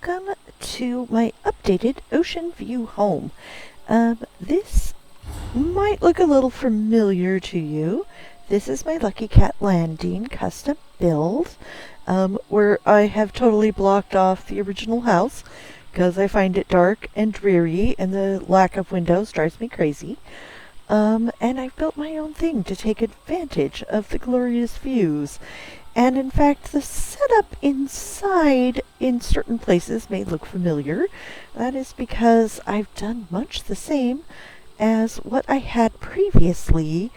welcome to my updated ocean view home. This might look a little familiar to you. This is my Lucky Cat Landing custom build, where I have totally blocked off the original house because I find it dark and dreary and the lack of windows drives me crazy. And I've built my own thing to take advantage of the glorious views. And in fact, the setup inside in certain places may look familiar. That is because I've done much the same as what I had previously,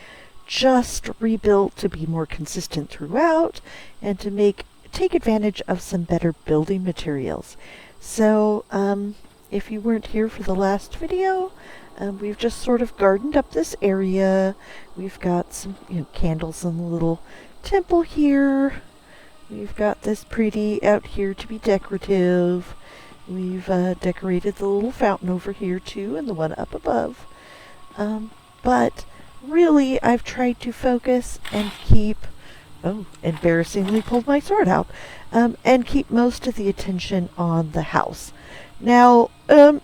just rebuilt to be more consistent throughout and to take advantage of some better building materials. So, if you weren't here for the last video, we've just sort of gardened up this area. We've got some candles in the little temple here. We've got this pretty out here to be decorative. We've decorated the little fountain over here too, and the one up above. But really, I've tried to focus and keep, embarrassingly pulled my sword out, and keep most of the attention on the house. Now,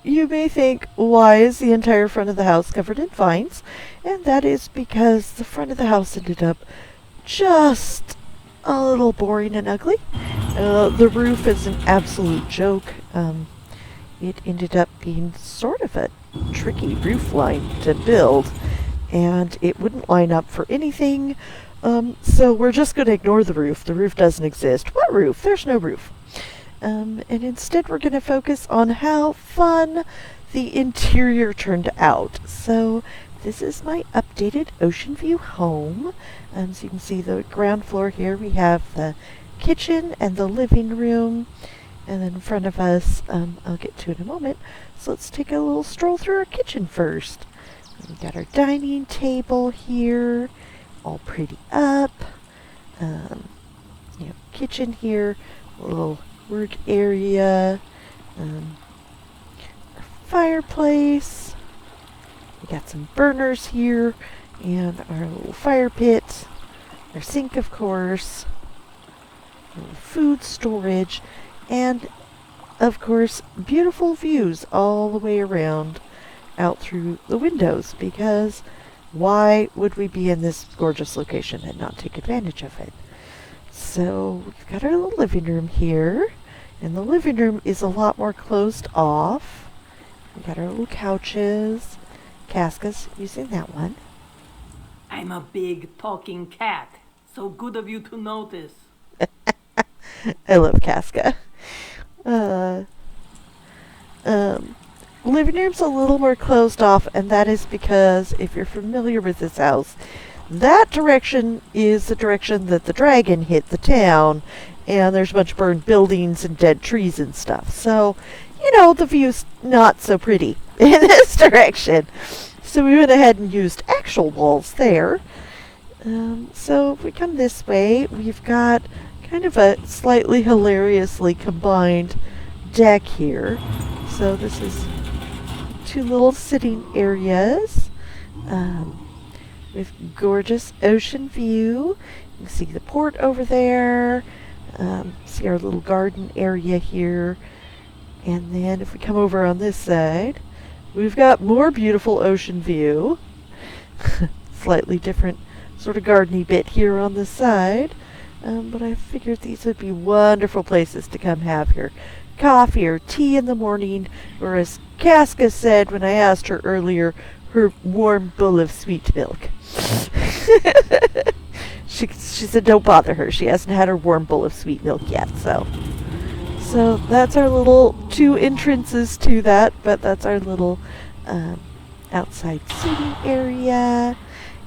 you may think, why is the entire front of the house covered in vines? And that is because the front of the house ended up just a little boring and ugly. The roof is an absolute joke. It ended up being sort of a tricky roof line to build, and it wouldn't line up for anything. So we're just going to ignore the roof. The roof doesn't exist. What roof? There's no roof. And instead we're going to focus on how fun the interior turned out. So this is my updated ocean view home. So you can see the ground floor here. We have the kitchen and the living room. And then in front of us, I'll get to in a moment. So let's take a little stroll through our kitchen first. We've got our dining table here, all pretty up. Kitchen here, a little work area, our fireplace. We got some burners here, and our little fire pit, our sink, of course, food storage, and of course beautiful views all the way around out through the windows, because why would we be in this gorgeous location and not take advantage of it? So we've got our little living room here, and the living room is a lot more closed off. We've got our little couches. Casca's using that one. I'm a big talking cat. So good of you to notice. I love Casca. Living room's a little more closed off, and that is because if you're familiar with this house, that direction is the direction that the dragon hit the town, and there's a bunch of burned buildings and dead trees and stuff. So, the view's not so pretty in this direction. So we went ahead and used actual walls there. So if we come this way, we've got kind of a slightly hilariously combined deck here. So this is two little sitting areas with gorgeous ocean view. You can see the port over there. See our little garden area here. And then if we come over on this side, we've got more beautiful ocean view. Slightly different sort of gardeny bit here on the side. But I figured these would be wonderful places to come have your coffee or tea in the morning, or as Casca said when I asked her earlier, her warm bowl of sweet milk. She said don't bother her. She hasn't had her warm bowl of sweet milk yet, so that's our little two entrances to that, but that's our little outside seating area.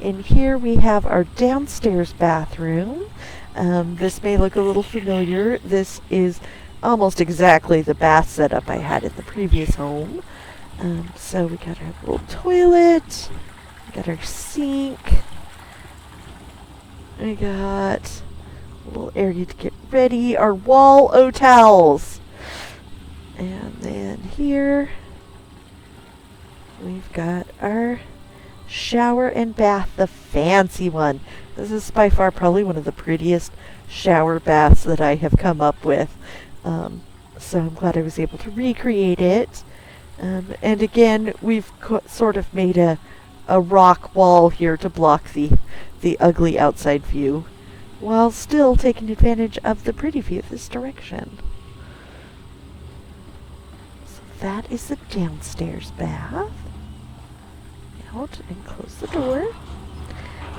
And here we have our downstairs bathroom. This may look a little familiar. This is almost exactly the bath setup I had in the previous home. So we got our little toilet, we got our sink, we got a little area to get ready, our wall towels. And then here we've got our shower and bath, the fancy one. This is by far probably one of the prettiest shower baths that I have come up with. So I'm glad I was able to recreate it. And again, we've sort of made a rock wall here to block the ugly outside view, while still taking advantage of the pretty view this direction. So that is the downstairs bath. Out and close the door.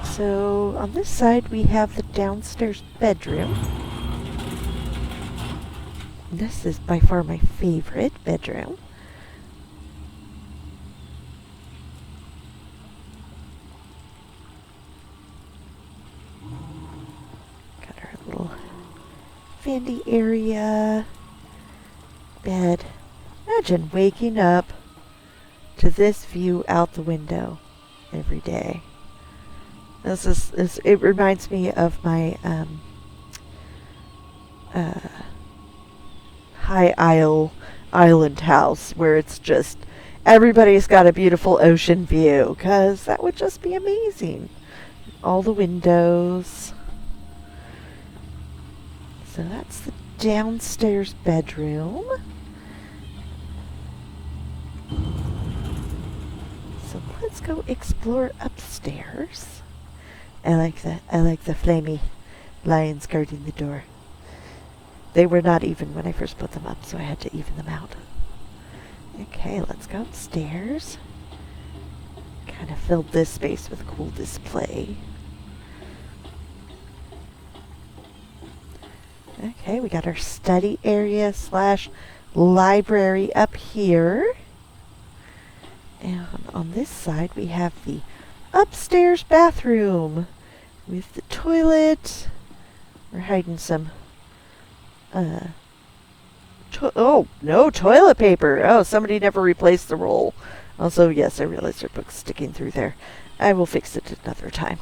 So on this side we have the downstairs bedroom. This is by far my favorite bedroom. Got our little vandy area, bed. Imagine waking up to this view out the window every day. It reminds me of my high island house, where it's just everybody's got a beautiful ocean view, because that would just be amazing. All the windows. So that's the downstairs bedroom. So let's go explore upstairs. I like the flamey lions guarding the door. They were not even when I first put them up, so I had to even them out. Okay, let's go upstairs. Kind of filled this space with cool display. Okay, we got our study area / library up here. And on this side we have the upstairs bathroom with the toilet. We're hiding some oh, no toilet paper. Oh, somebody never replaced the roll. Also, yes, I realize there are books sticking through there. I will fix it another time.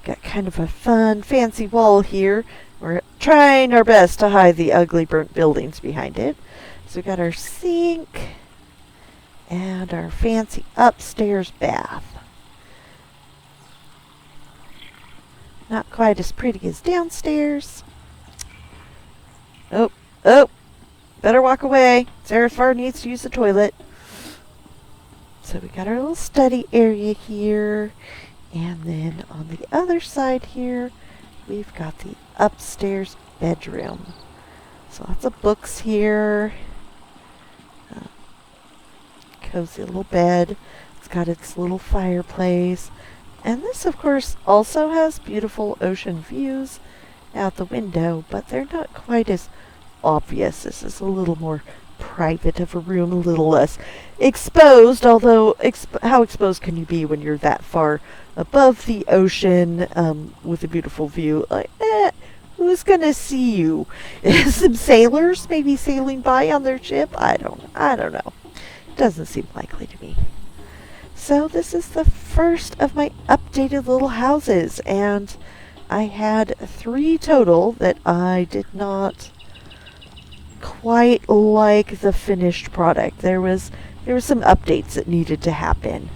Got kind of a fun, fancy wall here. We're trying our best to hide the ugly burnt buildings behind it. So we got our sink and our fancy upstairs bath. Not quite as pretty as downstairs. Oh, better walk away. Sarah Farr needs to use the toilet. So we got our little study area here. And then on the other side here, we've got the upstairs bedroom. So lots of books here. Cozy little bed. It's got its little fireplace. And this, of course, also has beautiful ocean views out the window, but they're not quite as obvious. This is a little more private of a room, a little less exposed, although how exposed can you be when you're that far above the ocean with a beautiful view? Like, who's gonna see you? Some sailors maybe sailing by on their ship? I don't know. Doesn't seem likely to me. So this is the first of my updated little houses, and I had 3 total that I did not quite like the finished product. There was some updates that needed to happen.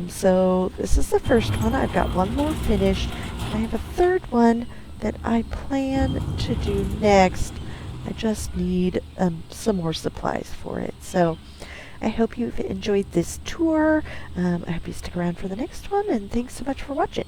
So this is the first one. I've got one more finished, and I have a third one that I plan to do next. I just need some more supplies for it. So I hope you've enjoyed this tour. I hope you stick around for the next one, and thanks so much for watching.